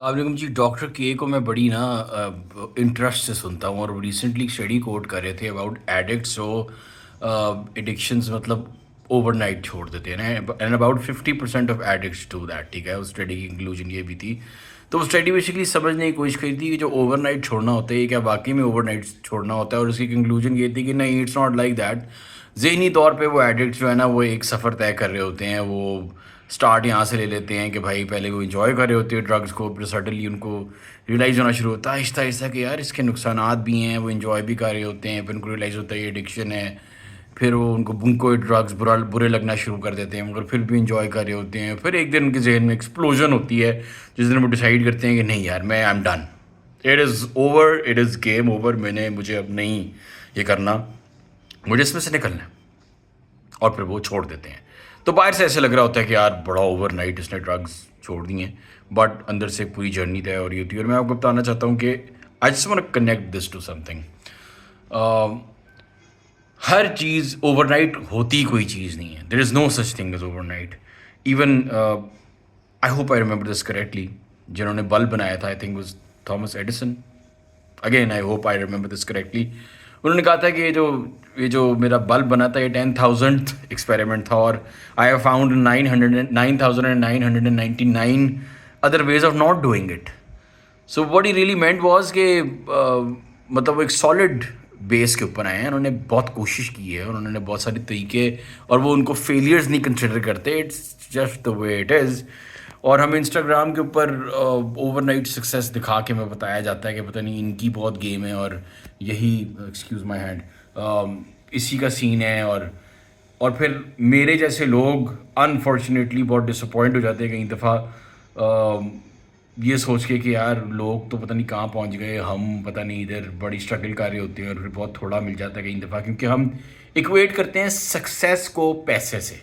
वालेकुम जी। डॉक्टर के को मैं बड़ी ना इंटरेस्ट से सुनता हूँ और रिसेंटली स्टडी कोट कर रहे थे अबाउट एडिक्ट्स जो एडिक्शंस मतलब ओवरनाइट छोड़ देते हैं ना, and about 50% of addicts to that. ठीक है, उस स्टडी की इंक्लूजन ये भी थी। तो वो स्टडी बेसिकली समझने की कोशिश करी थी कि जो ओवरनाइट छोड़ना होता है ये क्या वाकई में ओवरनाइट छोड़ना होता है, और उसकी कंक्लूजन ये थी कि नहीं, इट्स नॉट लाइक दैट। ज़हनी तौर पे वो एडिक्ट जो है ना वो एक सफ़र तय कर रहे होते हैं। वो स्टार्ट यहाँ से ले लेते हैं कि भाई पहले वो इन्जॉय कर रहे होते हैं ड्रग्स को, फिर सडनली उनको रियलाइज़ होना शुरू होता है आहिस्ता आहिस्ता कि यार इसके नुकसानात भी हैं। वो इन्जॉय भी कर रहे होते हैं, फिर उनको रियलाइज़ होता है ये एडिक्शन है। फिर वो उनको ड्रग्स बुरे लगना शुरू कर देते हैं, मगर फिर भी इंजॉय कर रहे होते हैं। फिर एक दिन उनके जहन में एक्सप्लोजन होती है जिस दिन वो डिसाइड करते हैं कि नहीं यार, मैं I am done, it is over, it is game over. मुझे अब नहीं ये करना, मुझे इसमें से निकलना है, और फिर वो छोड़ देते हैं। तो बाहर से ऐसे लग रहा होता है कि यार बड़ा ओवरनाइट इसने ड्रग्स छोड़ दी हैं, बट अंदर से पूरी जर्नी तय हो रही होती है। और मैं आपको बताना चाहता हूँ कि I just want to connect this to something. हर चीज़ ओवरनाइट होती कोई चीज़ नहीं है। There is no such thing as overnight. Even I hope I remember this correctly, जिन्होंने बल्ब बनाया था, I think was Thomas Edison. Again I hope I remember this correctly. उन्होंने कहा था कि ये जो मेरा बल्ब बना था ये 10,000th एक्सपेरिमेंट था, और I have found 9,999 other ways of not doing it. So what he really meant was कि मतलब वो एक सॉलिड बेस के ऊपर आए हैं। उन्होंने बहुत कोशिश की है और उन्होंने बहुत सारे तरीके, और वो उनको फेलियर्स नहीं कंसिडर करते, it's just the way it is. और हमें इंस्टाग्राम के ऊपर ओवरनाइट सक्सेस दिखा के हमें बताया जाता है कि पता नहीं इनकी बहुत गेम है, और यही, एक्सक्यूज़ माय हैंड, इसी का सीन है। और फिर मेरे जैसे लोग अनफॉर्चुनेटली बहुत डिसअपॉइंट हो जाते हैं कई दफ़ा, ये सोच के कि यार लोग तो पता नहीं कहाँ पहुंच गए, हम पता नहीं इधर बड़ी स्ट्रगल कर रहे होते हैं, और फिर बहुत थोड़ा मिल जाता है कई दफ़ा, क्योंकि हम इक्वेट करते हैं सक्सेस को पैसे से।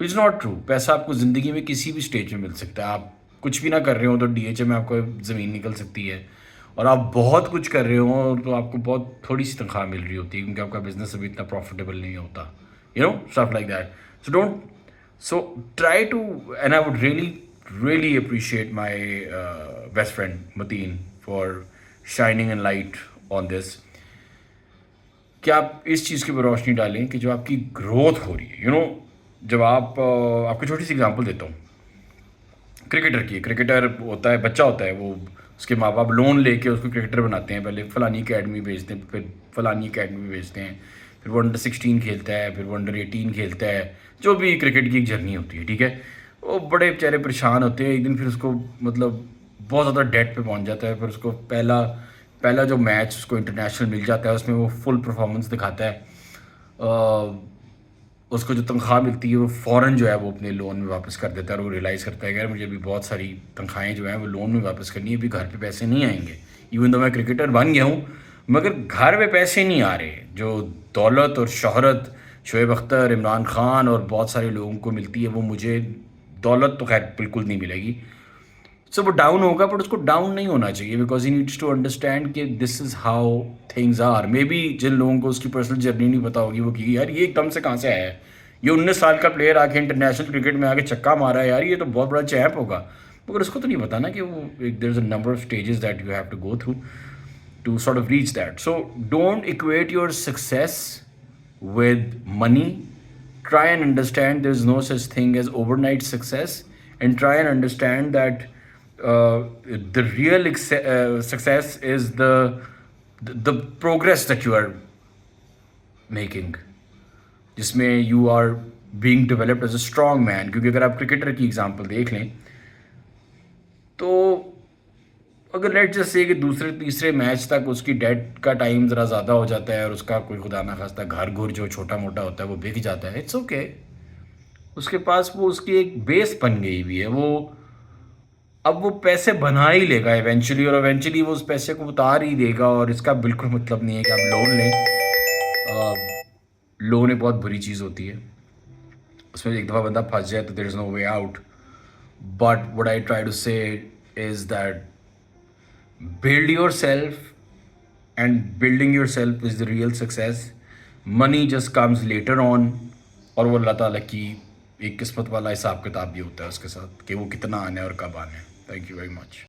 It's not true. पैसा आपको ज़िंदगी में किसी भी स्टेज में मिल सकता है। आप कुछ भी ना कर रहे हो तो डीएचए में आपको ज़मीन निकल सकती है, और आप बहुत कुछ कर रहे हो तो आपको बहुत थोड़ी सी तनख्वाह मिल रही होती है, क्योंकि आपका बिजनेस अभी इतना प्रॉफिटेबल नहीं होता, you know, stuff like that. So don't, so try to, and I would really appreciate my best friend Mateen for shining a light on this, कि आप इस चीज़ की रोशनी डालें कि जो आपकी ग्रोथ हो रही है, जब आप आपको छोटी सी एग्जांपल देता हूँ क्रिकेटर की। क्रिकेटर होता है, बच्चा होता है, वो उसके माँ बाप लोन लेके उसको क्रिकेटर बनाते हैं। पहले फलानी अकेडमी भेजते हैं, फिर फलानी अकेडमी भेजते हैं, फिर वो अंडर 16 खेलता है, फिर वो अंडर 18 खेलता है, जो भी क्रिकेट की एक जर्नी होती है। ठीक है, वो बड़े बेचारे परेशान होते हैं। एक दिन फिर उसको मतलब बहुत ज़्यादा डेट पे पहुंच जाता है। फिर उसको पहला पहला जो मैच उसको इंटरनेशनल मिल जाता है, उसमें वो फुल परफॉर्मेंस दिखाता है। उसको जो तनख्वाह मिलती है वो फ़ौरन जो है वो अपने लोन में वापस कर देता है, और वो रियलाइज़ करता है कि यार मुझे अभी बहुत सारी तनख्वाहें जो हैं वो लोन में वापस करनी है, अभी घर पे पैसे नहीं आएंगे। इवन तो मैं क्रिकेटर बन गया हूँ, मगर घर पे पैसे नहीं आ रहे। जो दौलत और शोहरत शोएब अख्तर, इमरान खान और बहुत सारे लोगों को मिलती है, वो मुझे दौलत तो खैर बिल्कुल नहीं मिलेगी। सो वो डाउन होगा, बट उसको डाउन नहीं होना चाहिए, because he needs to understand कि this is how things are. Maybe जिन लोगों को उसकी पर्सनल जर्नी नहीं पता होगी, वो कि यार ये एकदम से कहाँ से आया है, ये 19 साल का प्लेयर आके इंटरनेशनल क्रिकेट में आके चक्का मारा है, यार ये तो बहुत बड़ा चैंप होगा। मगर उसको तो नहीं पता ना कि वो there is a number of stages that you have to go through to sort of reach that. So don't equate your success with money. Try and understand there's no such thing as overnight success, and try and understand that the real success is the progress that you are making, जिसमें you are being developed as a strong man. क्योंकि अगर आप cricketer की example देख लें तो अगर let just say कि दूसरे तीसरे मैच तक उसकी डेट का टाइम ज़रा ज़्यादा हो जाता है, और उसका कोई खुदा ना खास्ता घर घुर जो छोटा मोटा होता है वो बिक जाता है, इट्स ओके। उसके पास वो उसकी एक बेस बन गई हुई है। वो अब वो पैसे बना ही लेगा इवेंचुअली, और इवेंचुअली वो उस पैसे को उतार ही देगा। और इसका बिल्कुल मतलब नहीं है कि आप लोन लें। लोन एक बहुत बुरी चीज़ होती है, उसमें एक दफ़ा बंदा फंस जाए तो there is no way out. But what I try to say is that build yourself, and building yourself is the real success. Money just comes later on, और वो अल्लाह ताला की एक किस्मत वाला हिसाब किताब भी होता है उसके साथ कि वो कितना आना है और कब आना है। Thank you very much.